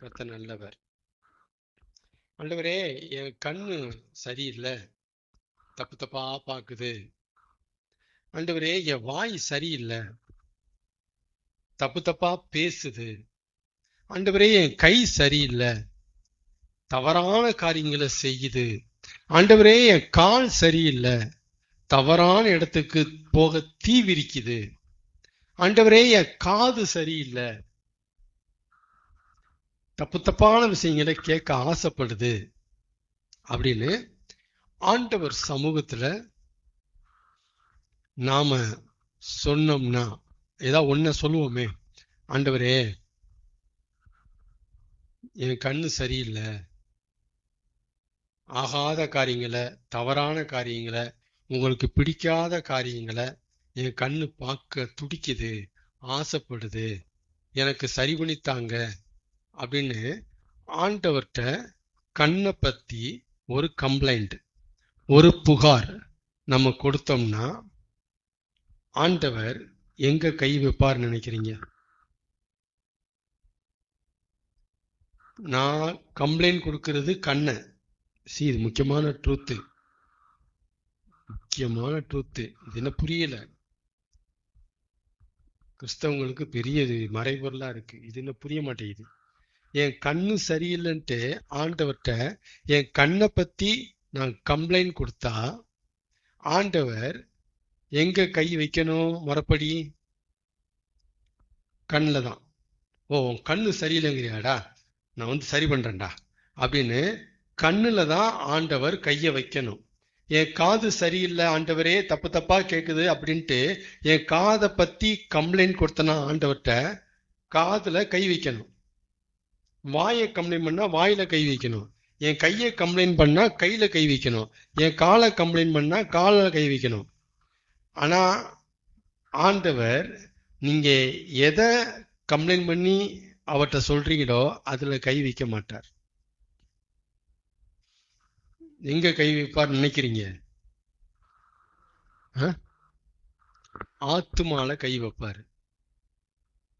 கர்த்தர் நல்லவர். ஆண்டவரே, என் கண்ணு சரியில்லை, தப்பு தப்பா பாக்குது. ஆண்டவரே, என் வாய் சரியில்லை, தப்பு தப்பா பேசுது. ஆண்டவரே, என் கை சரியில்லை, தவறான காரியங்களை செய்யுது. ஆண்டவரே, என் கால் சரியில்லை, தவறான இடத்துக்கு போக தீ விரிக்குது. ஆண்டவரே, என் காது சரியில்லை, தப்பு தப்பான விஷயங்களை கேட்க ஆசைப்படுது அப்படின்னு ஆண்டவர் சமூகத்துல நாம சொன்னோம்னா, ஏதாவது ஒன்ன சொல்லுவோமே, ஆண்டவரே என் கண்ணு சரியில்லை, ஆகாத காரியங்களை, தவறான காரியங்களை, உங்களுக்கு பிடிக்காத காரியங்களை என் கண்ணு பார்க்க துடிக்குது, ஆசைப்படுது, எனக்கு சரி பண்ணித்தாங்க அப்படின்னு ஆண்டவர்கிட்ட கண்ணை பத்தி ஒரு கம்ப்ளைண்ட், ஒரு புகார் நம்ம கொடுத்தோம்னா ஆண்டவர் எங்க கை வைப்பார் நினைக்கிறீங்க? நான் கம்ப்ளைண்ட் கொடுக்கிறது கண்ணை. இது முக்கியமான ட்ரூத்து, முக்கியமான ட்ரூத்து. இது என்ன புரியல? கிறிஸ்தவங்களுக்கு பெரிய மறைபொருளா இருக்கு. இது என்ன புரிய மாட்டேங்குது? என் கண்ணு சரியில்லைன்ட்டு ஆண்டவர்கிட்ட என் கண்ணை பத்தி நான் கம்ப்ளைண்ட் கொடுத்தா ஆண்டவர் எங்க கை வைக்கணும்? மறுபடி கண்ணில் தான். ஓ, உன் கண்ணு சரியில்லைங்கிறியாடா, நான் வந்து சரி பண்றேன்டா அப்படின்னு கண்ணுல தான் ஆண்டவர் கையை வைக்கணும். என் காது சரியில்லை ஆண்டவரே, தப்பு தப்பா கேக்குது அப்படின்ட்டு என் காதை பத்தி கம்ப்ளைண்ட் கொடுத்தனா ஆண்டவர்கிட்ட காதுல கை வைக்கணும். வாயை கம்ப்ளைண்ட் பண்ணா வாயில கை வைக்கணும். என் கையை கம்ப்ளைண்ட் பண்ணா கையில கை வைக்கணும். என் காலை கம்ப்ளைண்ட் பண்ணா காலில் கை வைக்கணும். ஆனா ஆண்டவர் நீங்க எதை கம்ப்ளைண்ட் பண்ணி அவர்கிட்ட சொல்றீங்களோ அதுல கை வைக்க மாட்டார். எங்க கை வைப்பார் நினைக்கிறீங்க? ஆத்துமால கை வைப்பாரு.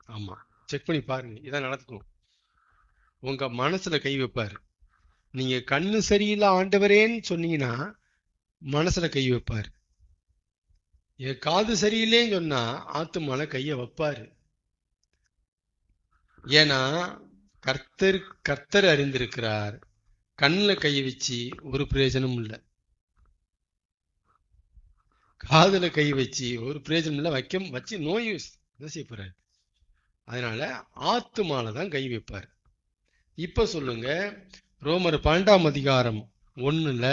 ஆமா, செக் பண்ணி பாருங்க, இதான் நடக்கும். உங்க மனசுல கை வைப்பாரு. நீங்க கண்ணு சரியில்லை ஆண்டவரேன்னு சொன்னீங்கன்னா மனசுல கை வைப்பாரு. என் காது சரியில்லைன்னு சொன்னா ஆத்துமால கைய வைப்பாரு. ஏன்னா கர்த்தர் அறிந்திருக்கிறார், கண்ணுல கையை வச்சு ஒரு பிரயோஜனமும் இல்லை, காதுல கை வச்சு ஒரு பிரயோஜனம் இல்லை, வச்சு நோய் என்ன செய்ய போறாரு? அதனால ஆத்துமால தான் கை வைப்பார். இப்ப சொல்லுங்க, ரோமர் 12ஆம் அதிகாரம் 1ல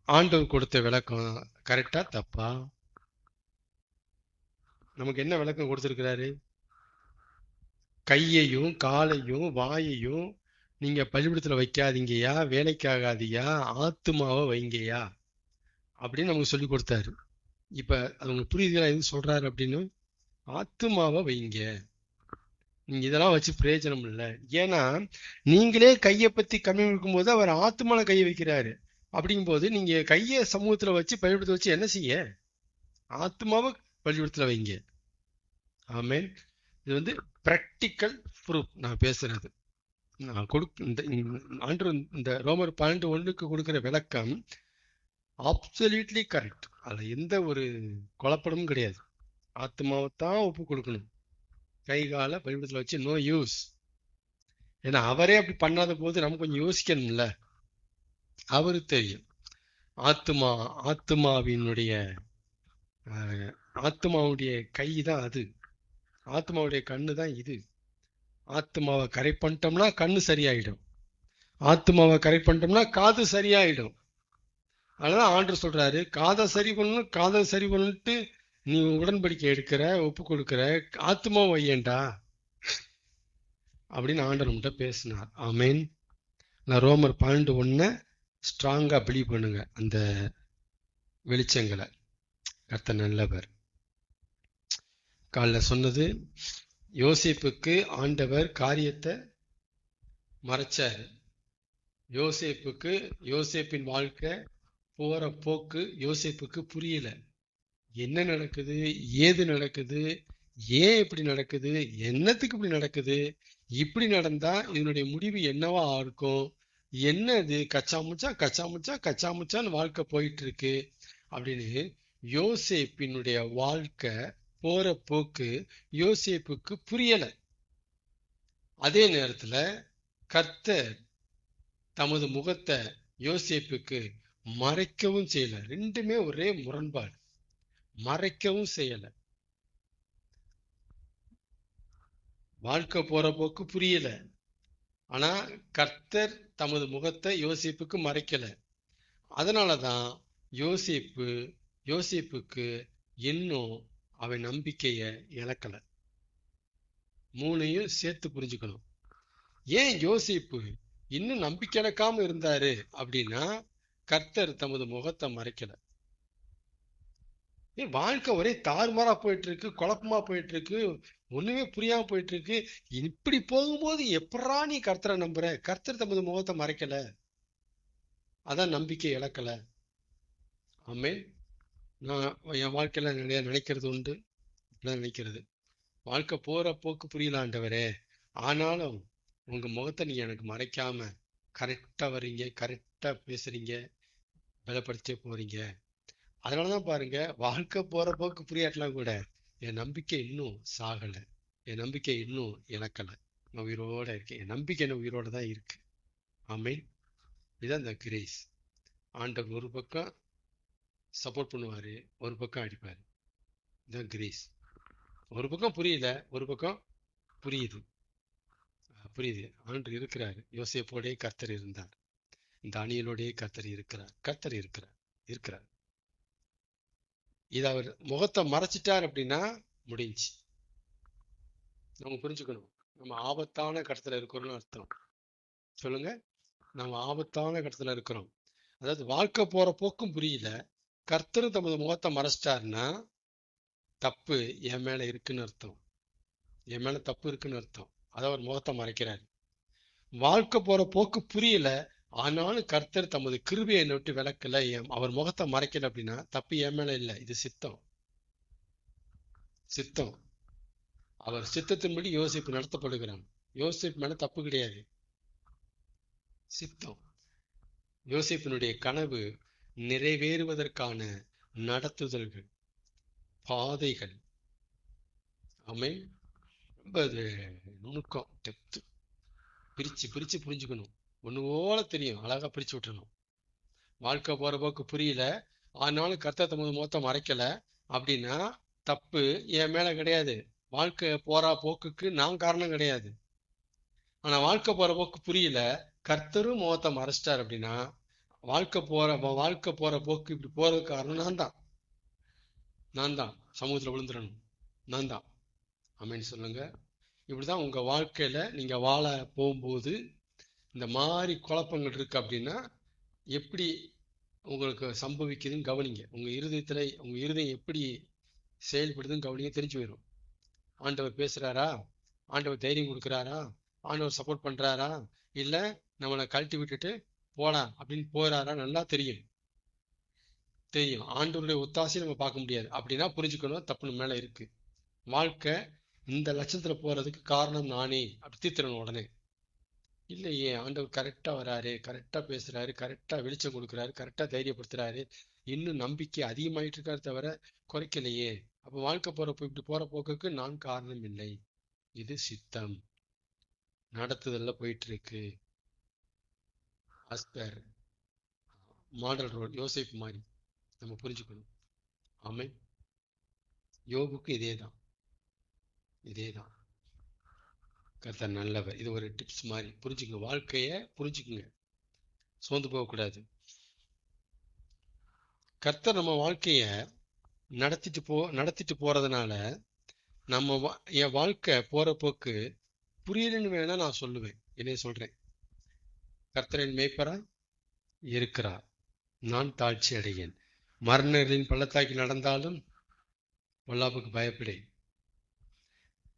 ஆண்டவர் கொடுத்த விளக்கம் கரெக்டா தப்பா? நமக்கு என்ன விளக்கம் கொடுத்திருக்கிறாரு? கையையும் காலையும் வாயையும் நீங்க பள்ளிக்கூடத்துல வைக்காதீங்கயா, வேலைக்காகாதியா, ஆத்துமாவை வைங்கயா அப்படின்னு நமக்கு சொல்லி கொடுத்தாரு. இப்ப அது உங்களுக்கு புரியுதுங்களா எது சொல்றாரு அப்படின்னு? ஆத்துமாவை வைங்க, நீங்க இதெல்லாம் வச்சு பிரயோஜனம் இல்லை. ஏன்னா நீங்களே கையை பத்தி கம்மி இருக்கும்போது அவர் ஆத்துமால கையை வைக்கிறாரு. அப்படிங்கும்போது நீங்க கையை சமூகத்துல வச்சு பள்ளிக்கூடத்துல வச்சு என்ன செய்ய? ஆத்துமாவை பள்ளிக்கூடத்துல வைங்க. ஆமென். இது வந்து பிராக்டிக்கல் ப்ரூஃப் நான் பேசுறது. நான் இந்த ரோமர் 12:1 கொடுக்கிற விளக்கம் அப்சல்யூட்லி கரெக்ட். அதுல எந்த ஒரு குழப்பமும் கிடையாது. ஆத்மாவைத்தான் ஒப்பு கொடுக்கணும். கை கால பள்ளிக்கூடத்துல வச்சு நோ யூஸ். ஏன்னா அவரே அப்படி பண்ணாத போது நம்ம கொஞ்சம் யோசிக்கணும்ல. அவரு தெரியும். ஆத்மாவினுடைய ஆத்மாவுடைய கை தான் அது, ஆத்மாவுடைய கண்ணு தான் இது. ஆத்மாவை கரை பண்ணிட்டோம்னா கண்ணு சரியாயிடும், ஆத்மாவை கரை பண்ணிட்டோம்னா காது சரியாயிடும். அதனால ஆண்டவர் சொல்றாரு, காதை சரி பண்ணணும்ட்டு நீ உடன்படிக்கை எடுக்கிற, ஒப்பு கொடுக்கிற, ஆத்மா வையண்டா அப்படின்னு ஆண்டவர் கிட்ட பேசினார். ஆமேன். நான் ரோமர் 12:1 ஸ்ட்ராங்கா பிலீவ் பண்ணுங்க, அந்த வெளிச்சங்களை. கர்த்தர் நல்லவர். காலைல சொன்னது, யோசேப்புக்கு ஆண்டவர் காரியத்தை மறைச்சாரு. யோசேப்பின் வாழ்க்கை போற போக்கு யோசேப்புக்கு புரியல. என்ன நடக்குது, ஏது நடக்குது, ஏன் இப்படி நடக்குது, என்னத்துக்கு இப்படி நடக்குது, இப்படி நடந்தா இதனுடைய முடிவு என்னவா இருக்கும்? என்னது கச்சாமுச்சான்னு வாழ்க்கை போயிட்டு இருக்கு அப்படின்னு யோசேப்பினுடைய வாழ்க்கை போற போக்கு யோசேப்புக்கு புரியல. அதே நேரத்துல கர்த்தர் தமது முகத்தை யோசேப்புக்கு மறைக்கவும் செய்யல. ரெண்டுமே ஒரே முரண்பாடு. மறைக்கவும் செய்யல. வாழ்க்கை போற போக்கு புரியல, ஆனா கர்த்தர் தமது முகத்தை யோசேப்புக்கு மறைக்கல. அதனாலதான் யோசேப்புக்கு இன்னும் அவன் நம்பிக்கைய இழக்கல. மூணையும் சேர்த்து புரிஞ்சுக்கணும். ஏன் யோசேப்பு இன்னும் நம்பிக்கை இழக்காம இருந்தாரு அப்படின்னா, கர்த்தர் தமது முகத்தை மறைக்கல. வாழ்க்கை ஒரே தாறுமாறா போயிட்டு இருக்கு, குழப்பமா போயிட்டு இருக்கு, ஒண்ணுமே புரியாம போயிட்டு இருக்கு. இப்படி போகும்போது எப்படா நீ கர்த்தரை நம்புற? கர்த்தர் தமது முகத்தை மறைக்கல, அதான் நம்பிக்கை இழக்கல. ஆமென். நான் என் வாழ்க்கையில நிறைய நினைக்கிறது உண்டு. இப்படிதான் நினைக்கிறது. வாழ்க்கை போற போக்கு புரியல ஆண்டவரே, ஆனாலும் உங்க முகத்தை நீங்க எனக்கு மறைக்காம கரெக்டா வர்றீங்க, கரெக்டா பேசுறீங்க, பலப்படுத்தே போறீங்க. அதனாலதான் பாருங்க, வாழ்க்கை போற போக்கு புரியாட்டலாம் கூட என் நம்பிக்கை இன்னும் சாகல, என் நம்பிக்கை இன்னும் இழக்கல. நான் உயிரோட இருக்கேன். என் நம்பிக்கை என்ன உயிரோட தான் இருக்கு. ஆமென். இதான் இந்த கிரேஸ். ஆண்டவர் ஒரு பக்கம் சப்போர்ட் பண்ணுவாரு, ஒரு பக்கம் அடிப்பாரு. இதான் கிரேஸ். ஒரு பக்கம் புரியல, ஒரு பக்கம் புரியுது. புரியுது. ஆண்டு இருக்கிறாரு. யோசேப்போடே கர்த்தர் இருந்தார். தானியேலோடே கர்த்தர் இருக்கிறார். இத அவர் முகத்தை மறைச்சிட்டார் அப்படின்னா முடிஞ்சு. நம்ம புரிஞ்சுக்கணும், நம்ம ஆபத்தான கட்டத்துல இருக்கிறோம்னு அர்த்தம். சொல்லுங்க, நம்ம ஆபத்தான கட்டத்துல இருக்கிறோம். அதாவது வாழ்க்கை போற போக்கும் புரியல, கர்த்தரும் தமது முகத்தை மறைச்சிட்டாருன்னா தப்பு என் மேல இருக்குன்னு அர்த்தம். என் மேல தப்பு இருக்குன்னு அர்த்தம். அதை அவர் முகத்தை மறைக்கிறார். வாழ்க்கை போற போக்கு புரியல, ஆனாலும் கர்த்தர் தமது கிருபையை என்னை விட்டு விளக்கல, அவர் முகத்தை மறைக்கல அப்படின்னா தப்பு என் மேல இல்லை, இது சித்தம். அவர் சித்தத்தின்படி யோசிப்பு நடத்தப்படுகிறான். யோசிப்பு மேல தப்பு கிடையாது, சித்தம். யோசிப்பினுடைய கனவு நிறைவேறுவதற்கான நடத்துதல்கள், பாதைகள். ஆமென். ரொம்ப அது நுணுக்கம், டெப்த். பிரிச்சு புரிஞ்சுக்கணும். ஒண்ணு போல தெரியும், அழகா பிரிச்சு விட்டுறணும். வாழ்க்கை போற போக்கு புரியல, ஆனாலும் கர்த்தர் தமது முகத்தை மறைக்கல அப்படின்னா தப்பு என் மேல கிடையாது. வாழ்க்கை போற போக்குக்கு நான் காரணம் கிடையாது. ஆனா வாழ்க்கை போற போக்கு புரியல, கர்த்தரும் முகத்தை மறைச்சிட்டார் அப்படின்னா வாழ்க்கை போற போக்கு இப்படி போறதுக்கு காரணம் நான் தான் சமூகத்துல விழுந்துடணும். நான் தான். ஆமென் சொல்லுங்க. இப்படிதான் உங்க வாழ்க்கையில நீங்க வாழ போகும்போது இந்த மாதிரி குழப்பங்கள் இருக்கு அப்படின்னா எப்படி உங்களுக்கு சம்பவிக்குதுன்னு கவனிங்க. உங்க இருதயம் எப்படி செயல்படுதுன்னு கவனிங்க, தெரிஞ்சு போயிடும். ஆண்டவர் பேசுறாரா, ஆண்டவர் தைரியம் கொடுக்குறாரா, ஆண்டவர் சப்போர்ட் பண்றாரா, இல்ல நம்மளை கழட்டி விட்டுட்டு போலாம் அப்படின்னு போறாரா, நல்லா தெரியும். ஆண்டவருடைய ஒத்தாசையை நம்ம பார்க்க முடியாது. அப்படின்னா புரிஞ்சுக்கணும், தப்பு மேல இருக்கு. வாழ்க்கை இந்த லட்சத்துல போறதுக்கு காரணம் நானே அப்படி தீர்த்திடணும் உடனே. இல்லையே, ஆண்டவர் கரெக்டா வராரு, கரெக்டா பேசுறாரு, கரெக்டா வெளிச்சம் கொடுக்குறாரு, கரெக்டா தைரியப்படுத்துறாரு, இன்னும் நம்பிக்கை அதிகமாயிட்டு இருக்காரு தவிர குறைக்கலையே. அப்ப வாழ்க்கை இப்படி போற போக்குக்கு நான் காரணம் இல்லை, இது சித்தம் நடத்துதல்ல போயிட்டு இருக்கு. ஆஸ்பர் மாடல் ரோல் யோசேப்பு மாதிரி நம்ம புரிஞ்சுக்கணும். ஆமென். யோபுக்கு இதேதான். கர்த்தர் நல்லவர். இது ஒரு டிப்ஸ் மாதிரி புரிஞ்சுக்கங்க. வாழ்க்கைய புரிஞ்சுக்குங்க, சோர்ந்து போகக்கூடாது. கர்த்தர் நம்ம வாழ்க்கைய நடத்திட்டு போறதுனால என் வாழ்க்கை போற போக்கு புரியலன்னு வேணா நான் சொல்லுவேன். என்னைய சொல்றேன், கர்த்தரின் மேய்ப்பரா இருக்கிறார், நான் தாழ்ச்சி அடையேன். மரணங்களின் பள்ளத்தாக்கி நடந்தாலும் பொல்லாப்புக்கு பயப்படேன்.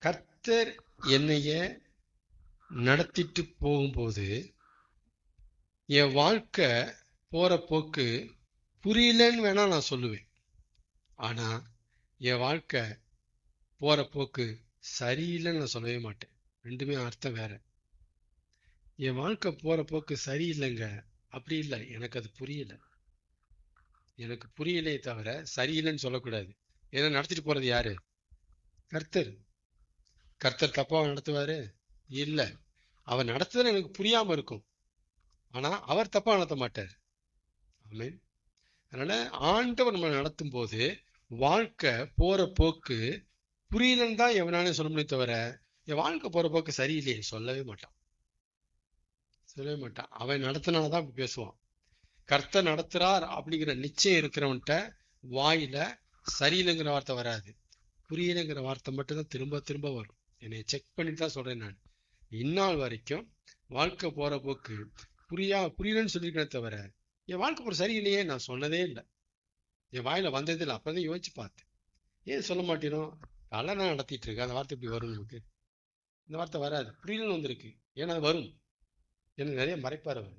கர்த்தர் என்னைய நடத்திட்டு போகும்போது என் வாழ்க்கை போற போக்கு புரியலன்னு வேணா நான் சொல்லுவேன். ஆனா என் வாழ்க்கை போற போக்கு சரியில்லைன்னு நான் சொல்லவே மாட்டேன். ரெண்டுமே அர்த்தம் வேற. என் வாழ்க்கை போற போக்கு சரியில்லைங்க, அப்படி இல்லை, எனக்கு அது புரியல. எனக்கு புரியலையே தவிர சரியில்லைன்னு சொல்லக்கூடாது. ஏன்னா நடத்திட்டு போறது யாரு? கர்த்தர். கர்த்தர் தப்பாக நடத்துவாரு? இல்லை. அவர் நடத்துறது எனக்கு புரியாம இருக்கும், ஆனா அவர் தப்பா நடத்த மாட்டார். ஆமென். அதனால ஆண்டவர் நம்மளை நடத்தும் போது வாழ்க்கை போற போக்கு புரியலன்னு தான் எவனாலும் சொல்ல முடியும் தவிர, என் வாழ்க்கை போற போக்கு சரியில்லையே சொல்லவே மாட்டான். சொல்லவே மாட்டான். அவன் நடத்தினால்தான் அப்படி பேசுவான். கர்த்தர் நடத்துறார் அப்படிங்கிற நிச்சயம் இருக்கிறவன்ட்ட வாயில சரியில்லைங்கிற வார்த்தை வராது, புரியலைங்கிற வார்த்தை மட்டும்தான் திரும்ப திரும்ப வரும். என்னை செக் பண்ணிட்டு தான் சொல்றேன் நான். இந்நாள் வரைக்கும் வாழ்க்கை போற போக்கு புரியலன்னு சொல்லியிருக்கேன் தவிர, என் வாழ்க்கை போற சரியில்லையே நான் சொன்னதே இல்லை. என் வாயில வந்தது இல்லை. அப்பதான் யோசிச்சு பார்த்தேன், ஏன் சொல்ல மாட்டேனோம்? நல்லா நான் நடத்திட்டு இருக்கேன், அந்த வார்த்தை இப்படி வரும் நமக்கு? இந்த வார்த்தை வராது. புரியலன்னு வந்திருக்கு. ஏன்னா அது வரும். ஏன்னா நிறைய மறைப்பார் அவர்.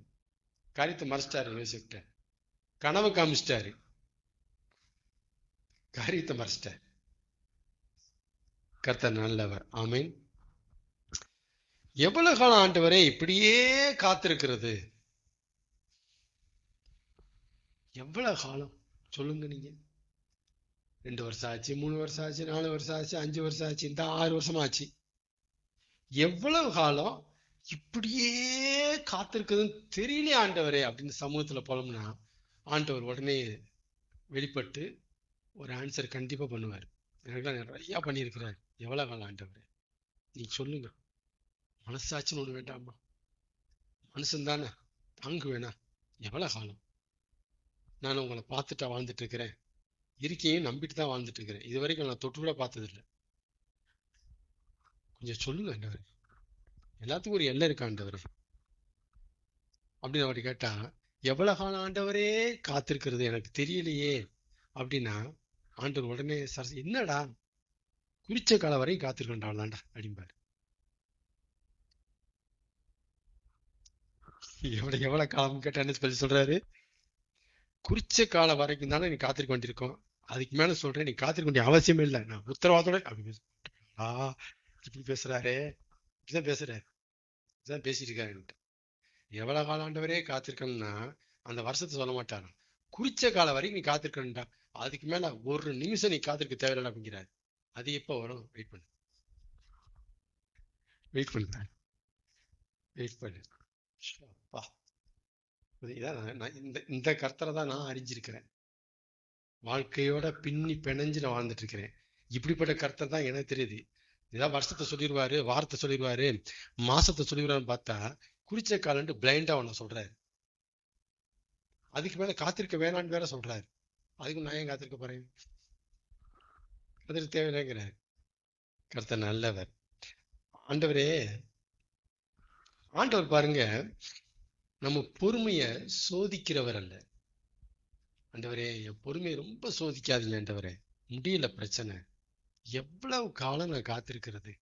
காரியத்தை மறைச்சிட்டாரு யோசிக்கிட்ட, கனவு காமிச்சிட்டாரு, காரியத்தை மறைச்சிட்டார். கர்த்தர் நல்லவர். ஆமென். எவ்வளவு காலம் ஆண்டவரே இப்படியே காத்திருக்கிறது? எவ்வளவு காலம் சொல்லுங்க நீங்க? 2 வருஷம் ஆச்சு, 3 வருஷம் ஆச்சு, 4 வருஷம் ஆச்சு, 5 வருஷம் ஆச்சு, இந்த 6 வருஷமா ஆச்சு. எவ்வளவு காலம் இப்படியே காத்திருக்குதுன்னு தெரியலையே ஆண்டவரே அப்படின்னு சமூகத்துல போனோம்னா, ஆண்டவர் உடனே வெளிப்பட்டு ஒரு ஆன்சர் கண்டிப்பா பண்ணுவார். எனக்குலாம் நிறைய பண்ணியிருக்கிறார். எவ்வளவு காலம் ஆண்டவரே நீங்க சொல்லுங்க. மனசாட்சின்னு ஒண்ணு வேண்டாமா? மனுஷன் தானே, தாங்கு வேணா? எவ்வளவு காலம் நான் உங்களை பார்த்துட்டா வாழ்ந்துட்டு இருக்கிறேன், இருக்கையும் நம்பிட்டு தான் வாழ்ந்துட்டு இருக்கிறேன். இது வரைக்கும் நான் தொட்டு கூட பார்த்தது இல்லை. கொஞ்சம் சொல்லுங்க ஆண்டவரே. எல்லாத்துக்கும் ஒரு எல்லை இருக்கா ஆண்டவரே அப்படின்னு அவர்கிட்ட கேட்டா, எவ்வளவு காலம் ஆண்டவரே காத்திருக்கிறது எனக்கு தெரியலையே அப்படின்னா, ஆண்டவர் உடனே என்னடா குறிச்ச காலம் வரையும் காத்திருக்கண்டான்டா அப்படிம்பாரு. எவ்வளவு காலம் கேட்டா என்ன சொல்லி சொல்றாரு? குறிச்ச காலம் வரைக்கும் தானே நீ காத்திருக்க வேண்டியிருக்கோம், அதுக்கு மேல சொல்றேன் நீ காத்திருக்க வேண்டிய அவசியமே இல்லை, நான் உத்தரவாதத்தோட அப்படி இப்படி பேசுறாரு. இப்படிதான் பேசுறாரு, இப்படிதான் பேசிட்டு இருக்காரு. எவ்வளவு காலம் ஆண்டவரே காத்திருக்கணும்னா அந்த வருஷத்தை சொல்ல மாட்டாரு, குறிச்ச காலம் வரைக்கும் நீ காத்திருக்கணும்டா, அதுக்கு மேல ஒரு நிமிஷம் நீ காத்திருக்க தேவையில்லை அப்படிங்கிறாரு. அது எப்போ வரும்? வெயிட் பண்ணு, வெயிட் பண்ணு, வெயிட் பண்ணு. அப்பா, இதான் நான் இந்த கர்த்தரை தான் நான் அறிஞ்சிருக்கிறேன். வாழ்க்கையோட பின்னி பிணைஞ்சு நான் வாழ்ந்துட்டு இருக்கிறேன். இப்படிப்பட்ட கர்த்தர் தான் எனக்கு தெரியுது. ஏதாவது வருஷத்தை சொல்லிடுவாரு, வாரத்தை சொல்லிடுவாரு, மாசத்தை சொல்லிடுவாருன்னு பார்த்தா குறிச்ச காலன்ட்டு பிளைண்டா ஒண்ணு சொல்றாரு. அதுக்கு மேல காத்திருக்க வேணான்னு வேற சொல்றாரு. அதுக்கு நான் ஏன் காத்திருக்க போறேன்? அதற்கு தேவையில்லைங்கிறார். கர்த்தர் நல்லவர். ஆண்டவரே, ஆண்டவர் பாருங்க, நம்ம பொறுமைய சோதிக்கிறவர் அல்ல. ஆண்டவரே என் பொறுமையை ரொம்ப சோதிக்காதீங்க ஆண்டவரே, முடியல பிரச்சனை, எவ்வளவு காலம் நான் காத்திருக்கிறது,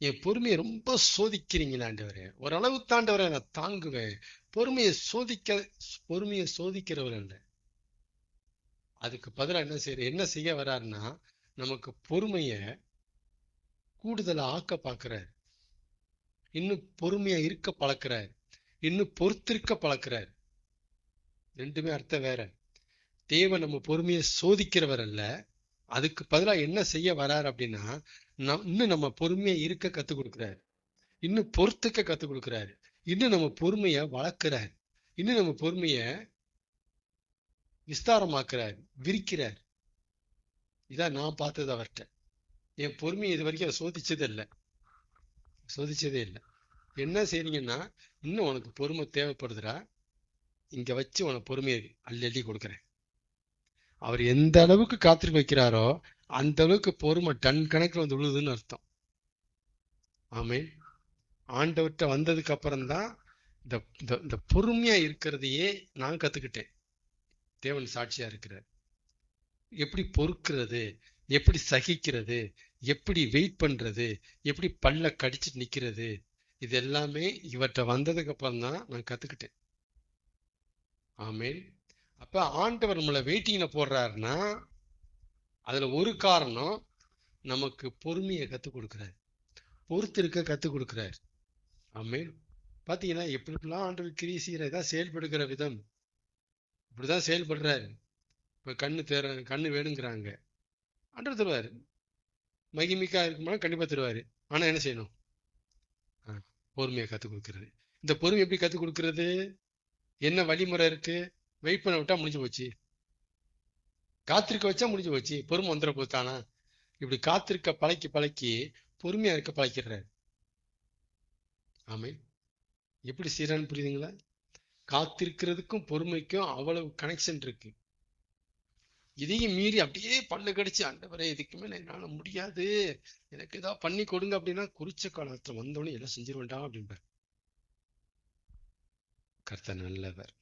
என் பொறுமையை ரொம்ப சோதிக்கிறீங்களா ஆண்டவரே, ஓரளவு தாண்டவரை நான் தாங்குவேன். பொறுமையை சோதிக்கிறவர் அல்ல. அதுக்கு பதிலா என்ன செய்ய வர்றாருன்னா, நமக்கு பொறுமைய கூடுதலா ஆக்க பார்க்கிறார், இன்னும் பொறுமையா இருக்க பழக்கிறார், இன்னும் பொறுத்திருக்க பழக்கிறார். ரெண்டுமே அர்த்தம் வேற. தேவன் நம்ம பொறுமையை சோதிக்கிறவர் அல்ல, அதுக்கு பதிலா என்ன செய்ய வராரு அப்படின்னா, இன்னும் நம்ம பொறுமையா இருக்க கத்துக் கொடுக்கிறாரு, இன்னும் பொறுத்துக்க கத்துக் கொடுக்கிறாரு, இன்னும் நம்ம பொறுமைய வளர்க்கிறார், இன்னும் நம்ம பொறுமைய விஸ்தாரமாக்குறார், விரிக்கிறார். இதான் நான் பார்த்தது அவர்கிட்ட. என் பொறுமையை இது வரைக்கும் சோதிச்சதே இல்லை. என்ன செய்றீங்கன்னா, இன்னும் உனக்கு பொறுமை தேவைப்படுதுடா, இங்க வச்சு உனக்கு பொறுமையை அள்ளி கொடுக்குறேன். அவர் எந்த அளவுக்கு காத்திருக்க வைக்கிறாரோ அந்த அளவுக்கு பொறுமை டன் கணக்கில் வந்து விழுதுன்னு அர்த்தம். ஆமென். ஆண்டவர்கிட்ட வந்ததுக்கு அப்புறம் தான் இந்த பொறுமையா இருக்கிறதையே நான் கத்துக்கிட்டேன். தேவன் சாட்சியா இருக்கிறார். எப்படி பொறுக்கிறது, எப்படி சகிக்கிறது, எப்படி வெயிட் பண்றது, எப்படி பல்ல கடிச்சிட்டு நிக்கிறது, இது எல்லாமே இவர்கிட்ட வந்ததுக்கு அப்புறம் தான் நான் கத்துக்கிட்டேன். ஆமென். அப்ப ஆண்டவர் நம்மளை வெயிட்டிங்ல போடுறாருன்னா அதுல ஒரு காரணம் நமக்கு பொறுமையை கத்துக் கொடுக்கிறார். பொறுத்து இருக்க கத்துக் கொடுக்கிறார். ஆமென். பாத்தீங்கன்னா எப்படிலாம் ஆண்டவர் கிரியை செய்யற இதான் செயல்படுகிற விதம். இப்படிதான் செயல்படுறாரு. இப்ப கண்ணு வேணுங்கிறாங்க, ஆண்டவர் தருவாரு. மகிமிக்கா இருக்குமா கண்டிப்பா தருவாரு. ஆனா என்ன செய்யணும்? பொறுமையை கத்துக் கொடுக்கிறது. இந்த பொறுமை எப்படி கத்துக் கொடுக்கிறது? என்ன வழிமுறை இருக்கு? வெயிட் பண்ண விட்டா முடிஞ்சு போச்சு. காத்திருக்க வச்சா முடிஞ்சு போச்சு. பொறுமை வந்துட போத்தானா? இப்படி காத்திருக்க பழக்கி பழக்கி பொறுமையா இருக்க பழக்கிடுறாரு. ஆமென். எப்படி செய்யறான்னு புரியுதுங்களா? காத்திருக்கிறதுக்கும் பொறுமைக்கும் அவ்வளவு கனெக்ஷன் இருக்கு. இதையும் மீறி அப்படியே பல்லு கடிச்சு, ஆண்டவரே இதுக்கு மேல என்னால முடியாது, எனக்கு ஏதாவது பண்ணி கொடுங்க அப்படின்னா, குறிச்ச காலத்துல வந்தோடனே எல்லாம் செஞ்சிருவேண்டா அப்படின்பார். கர்த்தர் நல்லவர்.